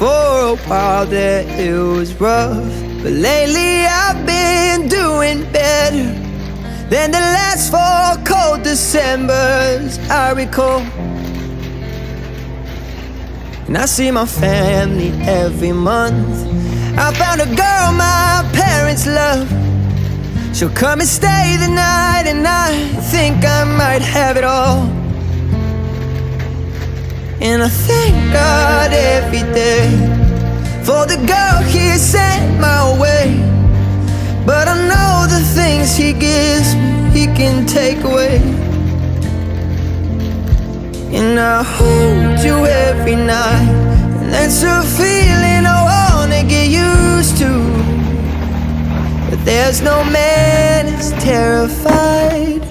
For a while there it was rough, but lately I've been doing better than the last 4 cold Decembers I recall. And I see my family every month. I found a girl my parents love. She'll come and stay the night, and I think I might have it all. And I thank God every day for the girl He sent my way. But I know the things He gives me, He can take away. And I hold you every night, and that's a feeling I wanna get used to. But there's no man as terrified